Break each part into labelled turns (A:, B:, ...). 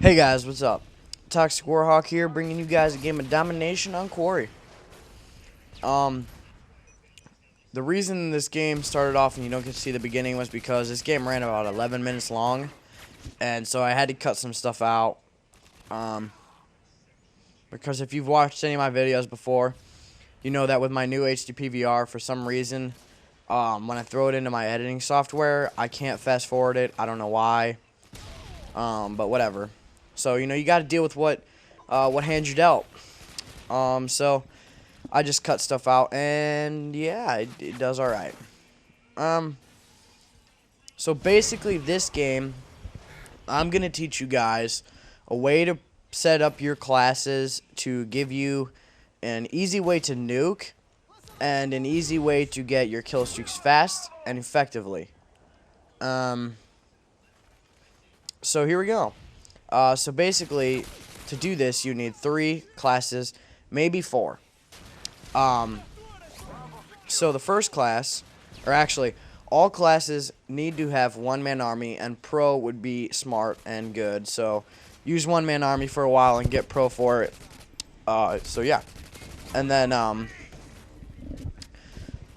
A: Hey guys, what's up? Toxic Warhawk here, bringing you guys a game of domination on Quarry. The reason this game started off and you don't get to see the beginning was because this game ran about 11 minutes long, and so I had to cut some stuff out. Because if you've watched any of my videos before, you know that with my new HD PVR, for some reason, when I throw it into my editing software, I can't fast forward it. I don't know why, but whatever. So, you know, you got to deal with what hand you dealt. So I just cut stuff out, and yeah, it does all right. So basically, this game, I'm gonna teach you guys a way to set up your classes to give you an easy way to nuke and an easy way to get your kill streaks fast and effectively. So here we go. So basically, to do this, you need 3 classes, maybe 4. So the first class, or actually, all classes need to have one-man army, and pro would be smart and good. So use one-man army for a while and get pro for it. So yeah, and then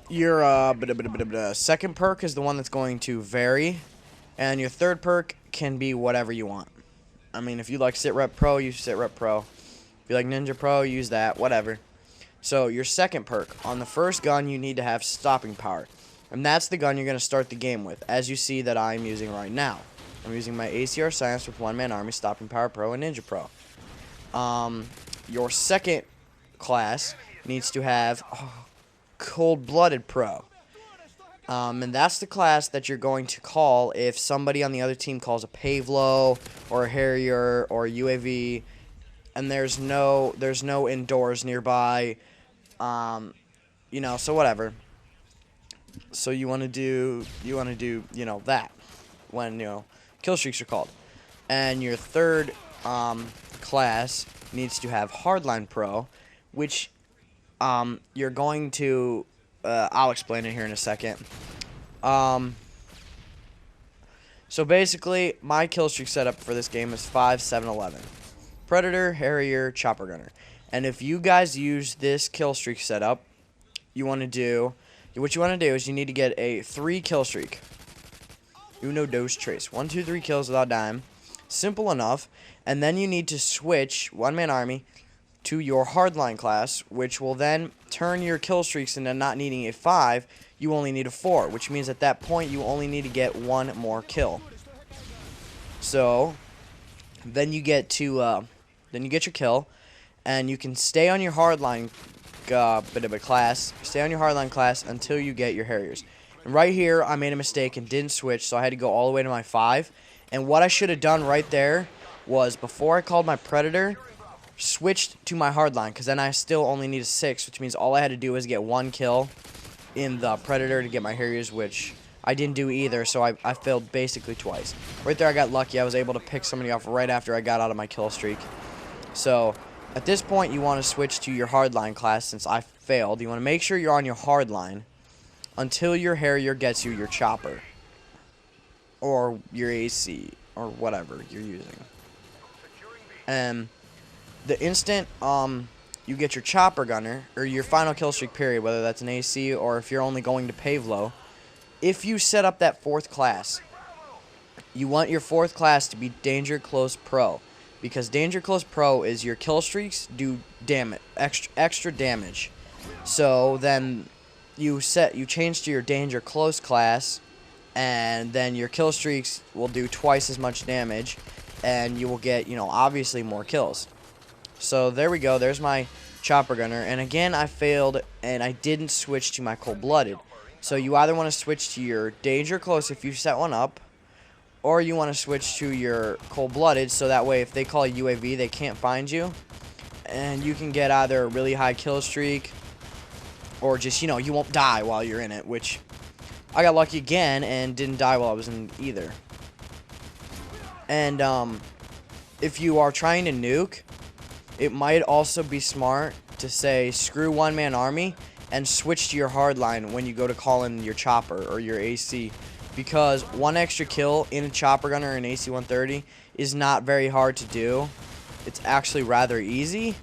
A: your second perk is the one that's going to vary, and your third perk can be whatever you want. I mean, if you like sit rep pro, use sit rep pro. If you like ninja pro, use that, whatever. So your second perk, on the first gun, you need to have stopping power. And that's the gun you're going to start the game with, as you see that I'm using right now. I'm using my ACR Science with one-man army, stopping power pro, and ninja pro. Your second class needs to have cold-blooded pro. And that's the class that you're going to call if somebody on the other team calls a Pavlo or a Harrier or a UAV, and there's no indoors nearby. You know, so whatever. So you want to do that when kill streaks are called. And your third class needs to have hardline pro, which you're going to I'll explain it here in a second. So basically, my kill streak setup for this game is 5, 7, 11. Predator, Harrier, Chopper Gunner. And if you guys use this kill streak setup, what you want to do is you need to get a 3 kill streak. Uno, dos, tres. 1, 2, 3 kills without dying. Simple enough. And then you need to switch one-man army to your hardline class, which will then turn your kill streaks into not needing a 5, you only need a 4, which means at that point you only need to get 1 more kill. So then you get your kill, and you can stay on your hardline class until you get your Harriers. And right here I made a mistake and didn't switch, so I had to go all the way to my 5. And what I should have done right there was, before I called my Predator, switched to my hardline, because then I still only need a 6, which means all I had to do was get 1 kill in the Predator to get my Harriers, which I didn't do either, so I failed basically twice. Right there I got lucky. I was able to pick somebody off right after I got out of my kill streak. So at this point you want to switch to your hardline class. Since I failed, you want to make sure you're on your hardline until your Harrier gets you your chopper or your AC or whatever you're using. And the instant you get your chopper gunner, or your final kill streak period, whether that's an AC or if you're only going to Pavlo, if you set up that 4th class, you want your 4th class to be Danger Close Pro, because Danger Close Pro is your kill streaks do damage, extra damage. So then you change to your Danger Close class, and then your kill streaks will do twice as much damage, and you will get, obviously more kills. So there we go. There's my chopper gunner. And again, I failed, and I didn't switch to my cold-blooded. So you either want to switch to your danger close if you set one up, or you want to switch to your cold-blooded, so that way if they call a UAV, they can't find you. And you can get either a really high kill streak, or just, you won't die while you're in it, which I got lucky again and didn't die while I was in either. And if you are trying to nuke, it might also be smart to say screw one-man army and switch to your hardline when you go to call in your chopper or your AC, because 1 extra kill in a chopper gunner or an AC-130 is not very hard to do. It's actually rather easy.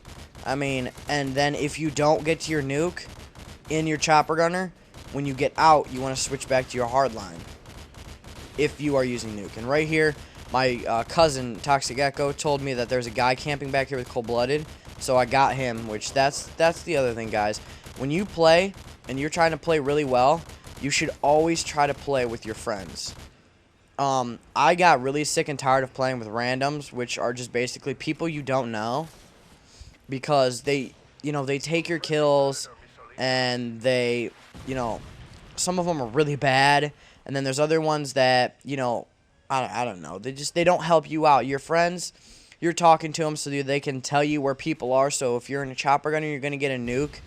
A: I mean, and then if you don't get to your nuke in your chopper gunner, when you get out, you want to switch back to your hardline if you are using nuke. And right here, my cousin, Toxic Echo, told me that there's a guy camping back here with cold-blooded, so I got him, which that's the other thing, guys. When you play, and you're trying to play really well, you should always try to play with your friends. I got really sick and tired of playing with randoms, which are just basically people you don't know, because they take your kills, and they, some of them are really bad, and then there's other ones that, I don't know, they don't help you out. Your friends, you're talking to them so they can tell you where people are, so if you're in a chopper gunner, you're going to get a nuke,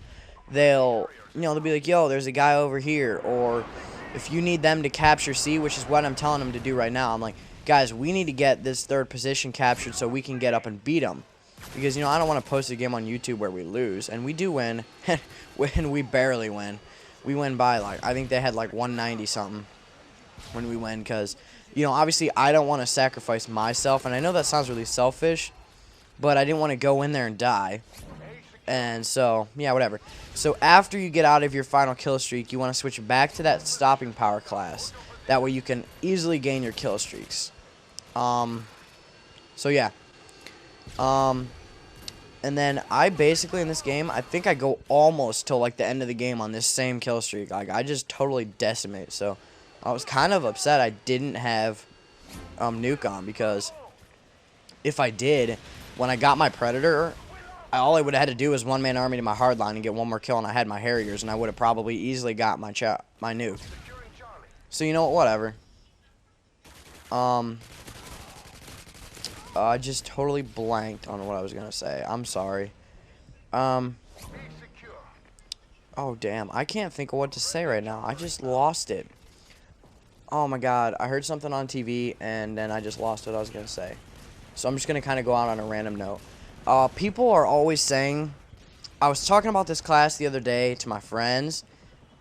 A: they'll be like, yo, there's a guy over here, or if you need them to capture C, which is what I'm telling them to do right now, I'm like, guys, we need to get this third position captured so we can get up and beat them. Because, I don't want to post a game on YouTube where we lose. And we do win. When we barely win. We win by, I think they had, 190-something when we win. Because, obviously I don't want to sacrifice myself. And I know that sounds really selfish. But I didn't want to go in there and die. And so, yeah, whatever. So after you get out of your final kill streak, you want to switch back to that stopping power class. That way you can easily gain your kill streaks. So, yeah. And then I basically in this game, I think I go almost till the end of the game on this same kill streak. I just totally decimate. So I was kind of upset I didn't have nuke on, because if I did, when I got my predator, all I would have had to do was one-man army to my hardline and get one more kill, and I had my Harriers, and I would have probably easily got my nuke. So you know what, whatever. I just totally blanked on what I was going to say. I'm sorry. Oh, damn. I can't think of what to say right now. I just lost it. Oh, my God. I heard something on TV, and then I just lost what I was going to say. So I'm just going to kind of go out on a random note. People are always saying... I was talking about this class the other day to my friends,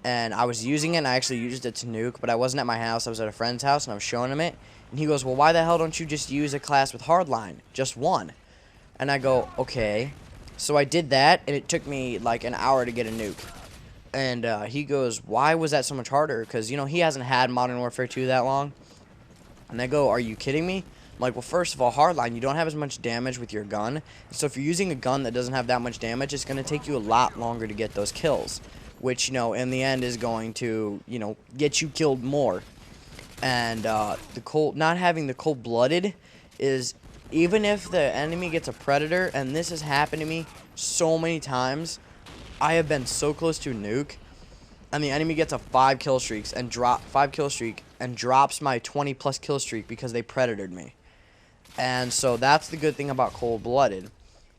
A: and I was using it, and I actually used it to nuke, but I wasn't at my house. I was at a friend's house, and I was showing him it. And he goes, well, why the hell don't you just use a class with hardline? Just one. And I go, okay. So I did that, and it took me an hour to get a nuke. And he goes, why was that so much harder? Because, he hasn't had Modern Warfare 2 that long. And I go, are you kidding me? I'm like, well, first of all, hardline, you don't have as much damage with your gun. So if you're using a gun that doesn't have that much damage, it's going to take you a lot longer to get those kills. Which, in the end is going to, get you killed more. And not having the cold-blooded is, even if the enemy gets a predator, and this has happened to me so many times, I have been so close to a nuke, and the enemy gets a 5 kill streak and drops my 20+ kill streak because they predatored me. And so that's the good thing about cold-blooded.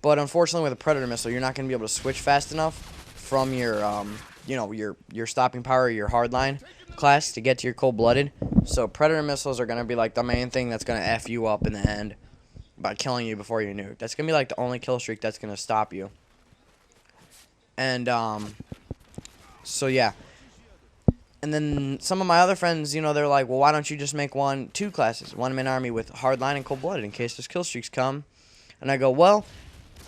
A: But unfortunately, with a predator missile, you're not going to be able to switch fast enough from your your stopping power or your hardline class to get to your cold-blooded. So predator missiles are going to be the main thing that's going to F you up in the end by killing you before you nuke. That's going to be the only kill streak that's going to stop you. And so yeah. And then some of my other friends, they're like, well, why don't you just make two classes, one-man army with hardline and cold-blooded in case those kill streaks come? And I go, well,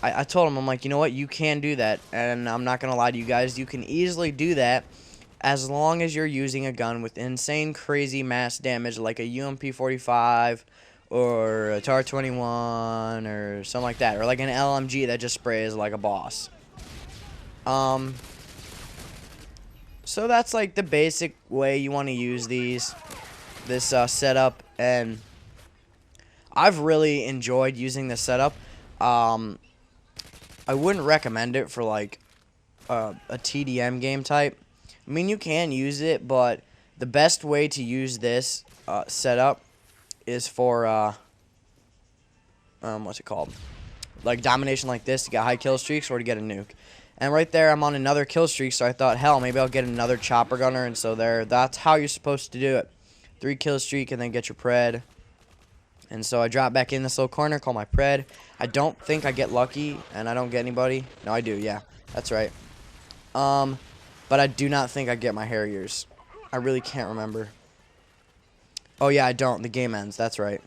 A: I told them, I'm like, you know what, you can do that, and I'm not going to lie to you guys, you can easily do that as long as you're using a gun with insane, crazy mass damage like a UMP-45 or a TAR-21 or something like that, or an LMG that just sprays like a boss. So that's the basic way you want to use this setup, and I've really enjoyed using this setup. I wouldn't recommend it for a TDM game type. I mean, you can use it, but the best way to use this setup is for what's it called? Domination like this to get high kill streaks or to get a nuke. And right there, I'm on another kill streak, so I thought, hell, maybe I'll get another chopper gunner. And so that's how you're supposed to do it. 3 kill streak and then get your pred. And so I drop back in this little corner, call my pred. I don't think I get lucky, and I don't get anybody. No, I do, yeah. That's right. But I do not think I get my Harriers. I really can't remember. Oh, yeah, I don't. The game ends. That's right.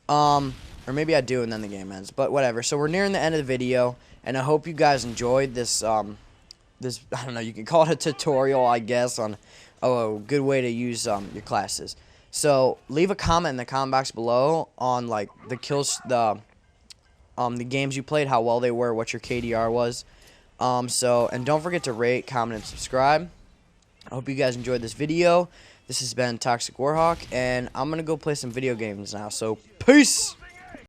A: Or maybe I do and then the game ends. But whatever. So we're nearing the end of the video, and I hope you guys enjoyed this, this, I don't know, you can call it a tutorial, I guess, on a good way to use your classes. So leave a comment in the comment box below on like the games you played, how well they were, what your KDR was. And don't forget to rate, comment, and subscribe. I hope you guys enjoyed this video. This has been Toxic Warhawk, and I'm gonna go play some video games now. So peace.